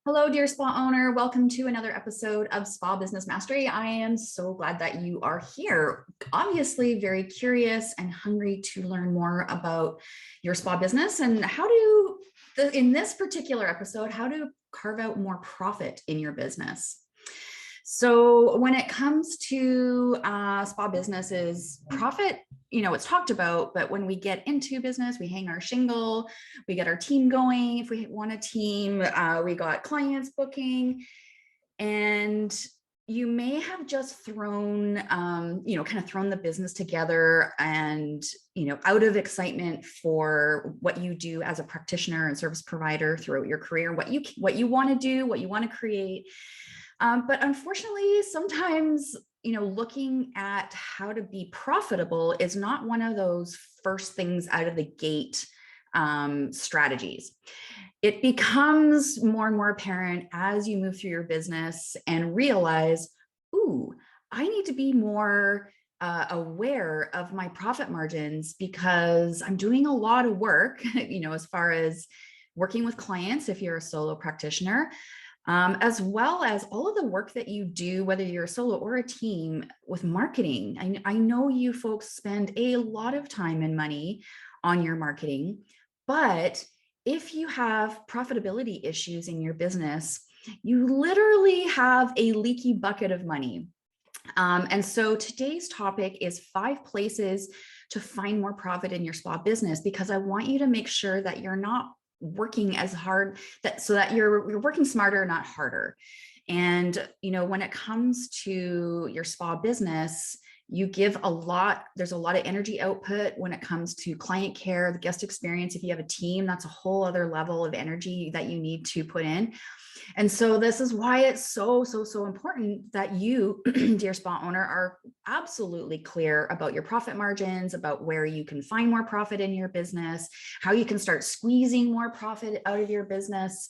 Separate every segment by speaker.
Speaker 1: Hello, dear spa owner. Welcome to another episode of Spa Business Mastery. I am so glad that you are here. Obviously, very curious and hungry to learn more about your spa business and in this particular episode, how to carve out more profit in your business. So when it comes to spa businesses, profit, it's talked about, but when we get into business, we hang our shingle, we get our team going. If we want a team, we got clients booking, and you may have just thrown, kind of thrown the business together and, out of excitement for what you do as a practitioner and service provider throughout your career, what you want to do, what you want to create. But unfortunately, sometimes, looking at how to be profitable is not one of those first things out of the gate strategies. It becomes more and more apparent as you move through your business and realize, ooh, I need to be more aware of my profit margins because I'm doing a lot of work, as far as working with clients if you're a solo practitioner, as well as all of the work that you do, whether you're a solo or a team with marketing. I know you folks spend a lot of time and money on your marketing, but if you have profitability issues in your business, you literally have a leaky bucket of money. And so today's topic is 5 places to find more profit in your spa business, because I want you to make sure that you're not working as hard, so that you're working smarter, not harder. And when it comes to your spa business, you give a lot, there's a lot of energy output when it comes to client care, the guest experience. If you have a team, that's a whole other level of energy that you need to put in. And so this is why it's so important that you, dear spa owner, are absolutely clear about your profit margins, about where you can find more profit in your business, how you can start squeezing more profit out of your business.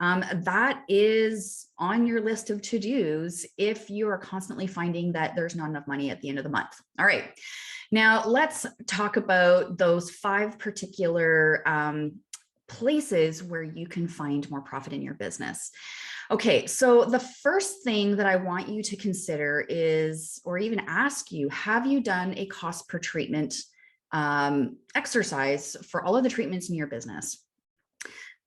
Speaker 1: That is on your list of to-dos if you are constantly finding that there's not enough money at the end of the month. All right. Now let's talk about those 5 particular places where you can find more profit in your business. Okay, so the first thing that I want you to consider is, or even ask you, have you done a cost per treatment exercise for all of the treatments in your business?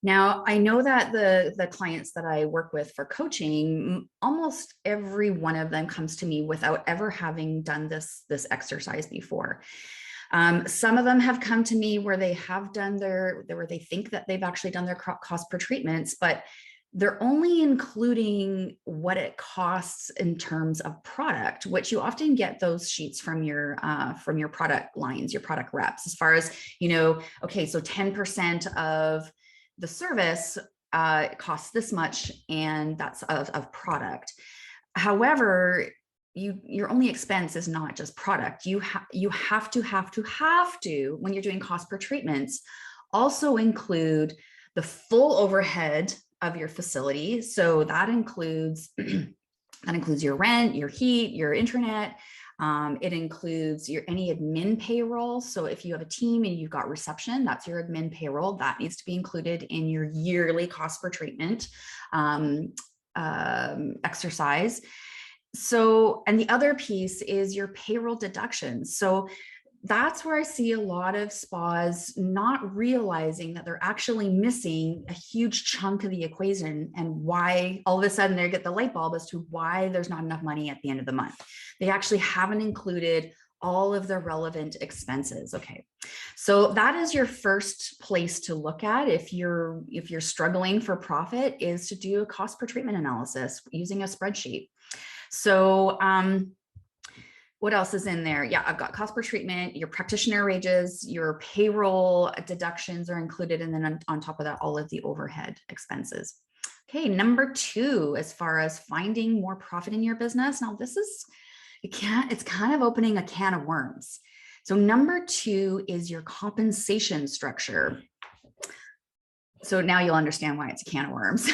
Speaker 1: Now, I know that the clients that I work with for coaching, almost every one of them comes to me without ever having done this exercise before. Some of them have come to me where they have done where they think that they've actually done their cost per treatments, but they're only including what it costs in terms of product, which you often get those sheets from your product lines, your product reps, as far as, okay, so 10% of the service costs this much, and that's of product. However, your only expense is not just product. You have to, when you're doing cost per treatments, also include the full overhead of your facility. So that includes your rent, your heat, your internet. It includes any admin payroll. So if you have a team and you've got reception, that's your admin payroll. That needs to be included in your yearly cost per treatment exercise. So, and the other piece is your payroll deductions. So that's where I see a lot of spas not realizing that they're actually missing a huge chunk of the equation, and why all of a sudden they get the light bulb as to why there's not enough money at the end of the month. They actually haven't included all of the relevant expenses. Okay, so that is your first place to look at if you're struggling for profit, is to do a cost per treatment analysis using a spreadsheet. So what else is in there? Yeah, I've got cost per treatment, your practitioner wages, your payroll deductions are included, and then on top of that, all of the overhead expenses. Okay, number 2, as far as finding more profit in your business. Now it's kind of opening a can of worms. So number 2 is your compensation structure. So now you'll understand why it's a can of worms.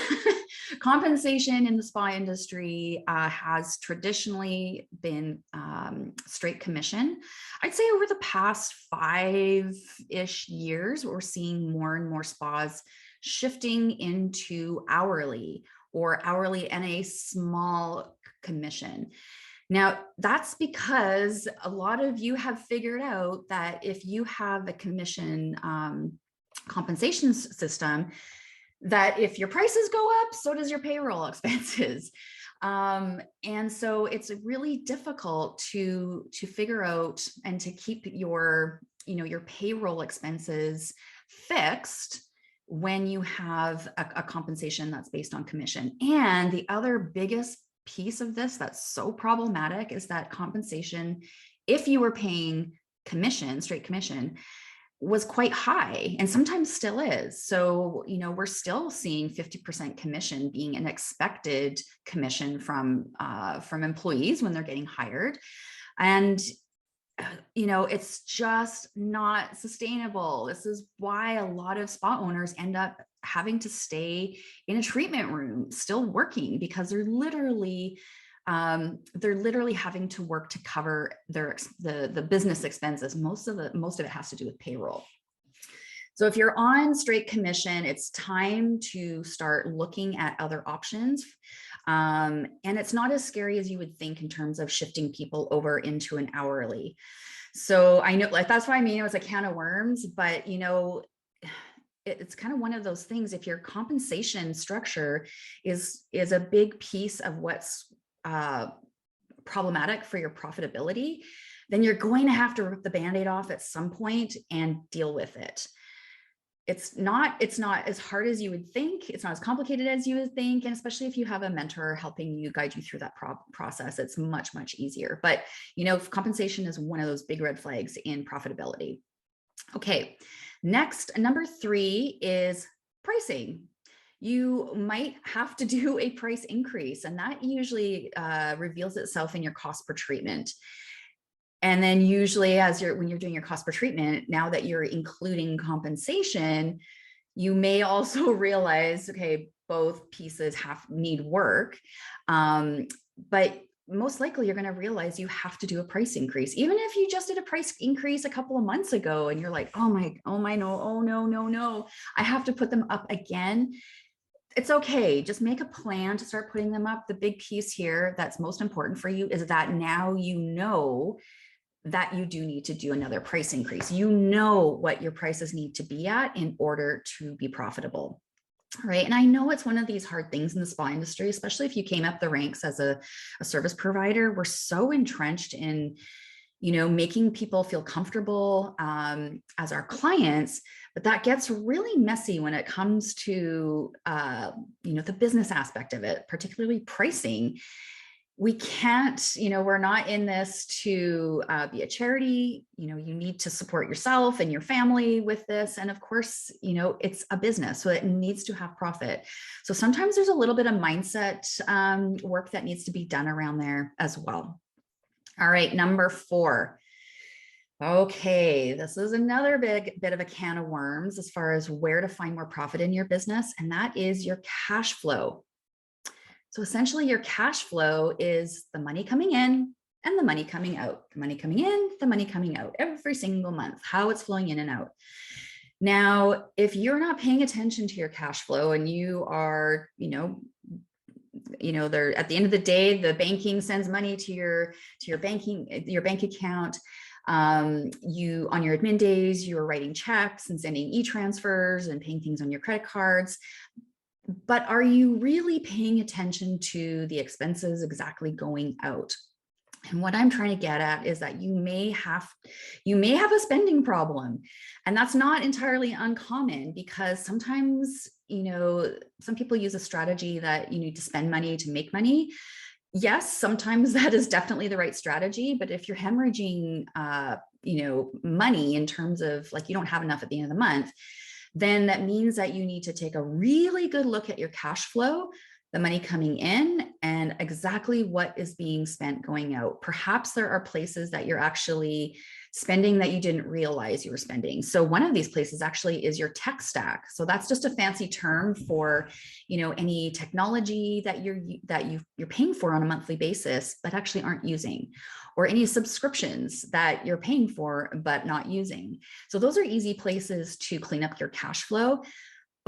Speaker 1: Compensation in the spa industry has traditionally been straight commission. I'd say over the past 5-ish years, we're seeing more and more spas shifting into hourly or hourly and a small commission. Now, that's because a lot of you have figured out that if you have a commission compensation system, that if your prices go up, so does your payroll expenses. And so it's really difficult to figure out and to keep your payroll expenses fixed when you have a compensation that's based on commission. And the other biggest piece of this that's so problematic is that compensation, if you were paying commission, straight commission, was quite high and sometimes still is. So, we're still seeing 50% commission being an expected commission from employees when they're getting hired. And it's just not sustainable. This is why a lot of spa owners end up having to stay in a treatment room still working, because they're literally having to work to cover the business expenses. Most of it has to do with payroll. So if you're on straight commission, it's time to start looking at other options. And it's not as scary as you would think in terms of shifting people over into an hourly. So I know, that's what I mean. It was a can of worms, but it's kind of one of those things. If your compensation structure is a big piece of what's problematic for your profitability, then you're going to have to rip the Band-Aid off at some point and deal with it. It's not as hard as you would think. It's not as complicated as you would think. And especially if you have a mentor helping you, guide you through that process, it's much, much easier. But, compensation is one of those big red flags in profitability. Okay. Next, number 3 is pricing. You might have to do a price increase, and that usually reveals itself in your cost per treatment. And then usually when you're doing your cost per treatment, now that you're including compensation, you may also realize, okay, both pieces need work. But most likely you're going to realize you have to do a price increase. Even if you just did a price increase a couple of months ago and you're like, oh no, I have to put them up again. It's okay. Just make a plan to start putting them up. The big piece here that's most important for you is that now that you do need to do another price increase. What your prices need to be at in order to be profitable. All right. And I know it's one of these hard things in the spa industry, especially if you came up the ranks as a service provider. We're so entrenched in, making people feel comfortable as our clients, but that gets really messy when it comes to, the business aspect of it, particularly pricing. We can't, we're not in this to be a charity. You need to support yourself and your family with this. And of course, it's a business, so it needs to have profit. So sometimes there's a little bit of mindset work that needs to be done around there as well. All right, number 4. Okay, this is another big bit of a can of worms as far as where to find more profit in your business, and that is your cash flow. So essentially your cash flow is the money coming in and the money coming out, the money coming in, the money coming out every single month, how it's flowing in and out. Now, if you're not paying attention to your cash flow and you are, they're at the end of the day, the banking sends money to your bank account. You, on your admin days, you're writing checks and sending e-transfers and paying things on your credit cards. But are you really paying attention to the expenses exactly going out? And what I'm trying to get at is that you may have a spending problem. And that's not entirely uncommon, because sometimes, some people use a strategy that you need to spend money to make money. Yes, sometimes that is definitely the right strategy. But if you're hemorrhaging, money in terms of like you don't have enough at the end of the month, then that means that you need to take a really good look at your cash flow, the money coming in, and exactly what is being spent going out. Perhaps there are places that you're actually spending that you didn't realize you were spending. So one of these places actually is your tech stack. So that's just a fancy term for, any technology that you're paying for on a monthly basis, but actually aren't using, or any subscriptions that you're paying for, but not using. So those are easy places to clean up your cash flow.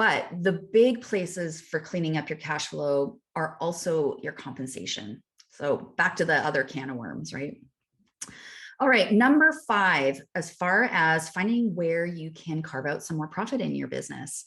Speaker 1: But the big places for cleaning up your cash flow are also your compensation. So back to the other can of worms, right? All right, number 5, as far as finding where you can carve out some more profit in your business,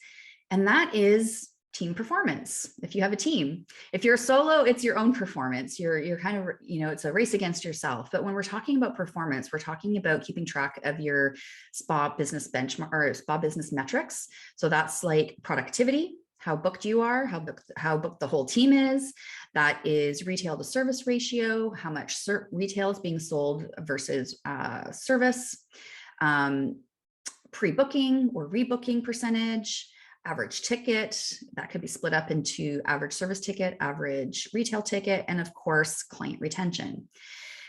Speaker 1: and that is team performance. If you have a team, if you're solo, it's your own performance. You're kind of, it's a race against yourself. But when we're talking about performance, we're talking about keeping track of your spa business benchmark or spa business metrics. So that's like productivity, how booked you are, how booked the whole team is. That is retail to service ratio, how much retail is being sold versus service, pre-booking or rebooking percentage, average ticket, that could be split up into average service ticket, average retail ticket, and of course, client retention.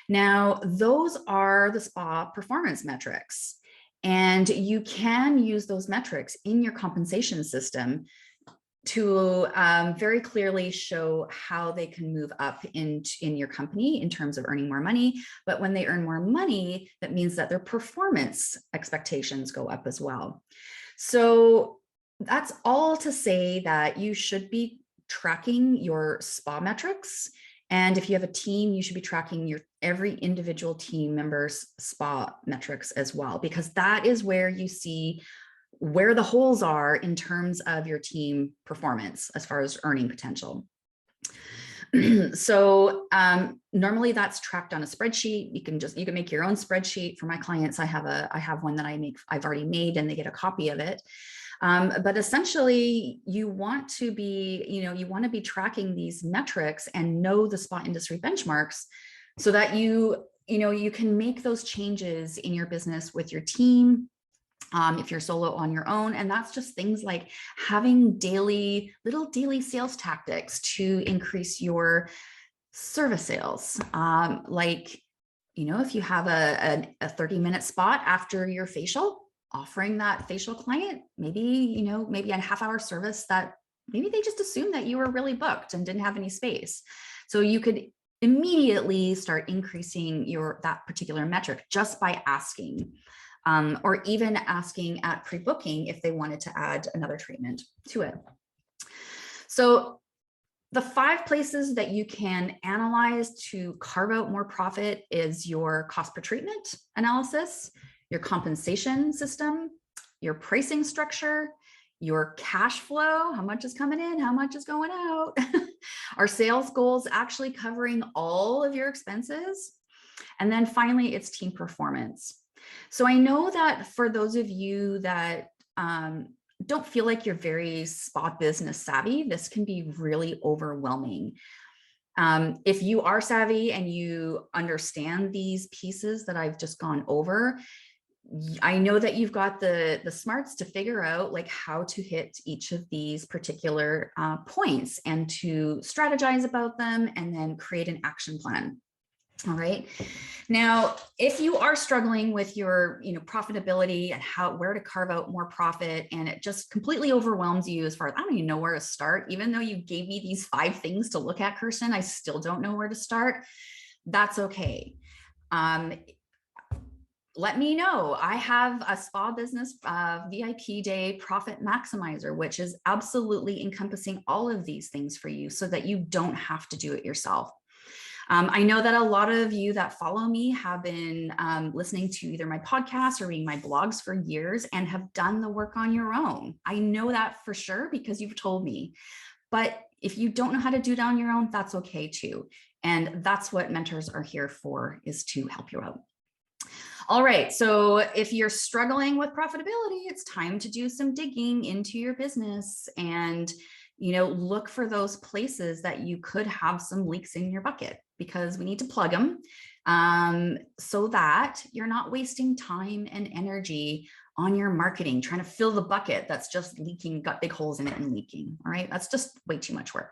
Speaker 1: Now, those are the spa performance metrics, and you can use those metrics in your compensation system to very clearly show how they can move up in your company in terms of earning more money. But when they earn more money, that means that their performance expectations go up as well. So that's all to say that you should be tracking your spa metrics. And if you have a team, you should be tracking your every individual team member's spa metrics as well, because that is where you see where the holes are in terms of your team performance as far as earning potential. So normally that's tracked on a spreadsheet. You can make your own spreadsheet. For my clients, I have one that I've already made, and they get a copy of it. But essentially, you want to be tracking these metrics and know the spa industry benchmarks, so that you can make those changes in your business with your team. If you're solo on your own, and that's just things like having little daily sales tactics to increase your service sales. If you have a 30-minute spot after your facial, offering that facial client maybe a half-hour service that maybe they just assumed that you were really booked and didn't have any space. So you could immediately start increasing that particular metric just by asking. Or even asking at pre-booking if they wanted to add another treatment to it. So the 5 places that you can analyze to carve out more profit is your cost per treatment analysis, your compensation system, your pricing structure, your cash flow, how much is coming in, how much is going out, our sales goals actually covering all of your expenses, and then finally it's team performance. So I know that for those of you that don't feel like you're very spa business savvy, this can be really overwhelming. If you are savvy and you understand these pieces that I've just gone over, I know that you've got the smarts to figure out like how to hit each of these particular points and to strategize about them and then create an action plan. All right. Now, if you are struggling with your, profitability and where to carve out more profit, and it just completely overwhelms you as far as I don't even know where to start, even though you gave me these 5 things to look at, Kirsten, I still don't know where to start. That's okay. Let me know. I have a spa business VIP day profit maximizer, which is absolutely encompassing all of these things for you so that you don't have to do it yourself. I know that a lot of you that follow me have been listening to either my podcast or reading my blogs for years and have done the work on your own. I know that for sure because you've told me. But if you don't know how to do it on your own, that's okay too. And that's what mentors are here for, is to help you out. All right, so if you're struggling with profitability, it's time to do some digging into your business and look for those places that you could have some leaks in your bucket, because we need to plug them so that you're not wasting time and energy on your marketing, trying to fill the bucket that's just leaking, got big holes in it and leaking. All right, that's just way too much work.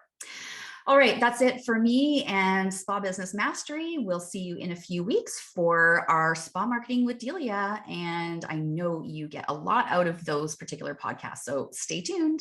Speaker 1: All right, that's it for me and Spa Business Mastery. We'll see you in a few weeks for our Spa Marketing with Delia. And I know you get a lot out of those particular podcasts, so stay tuned.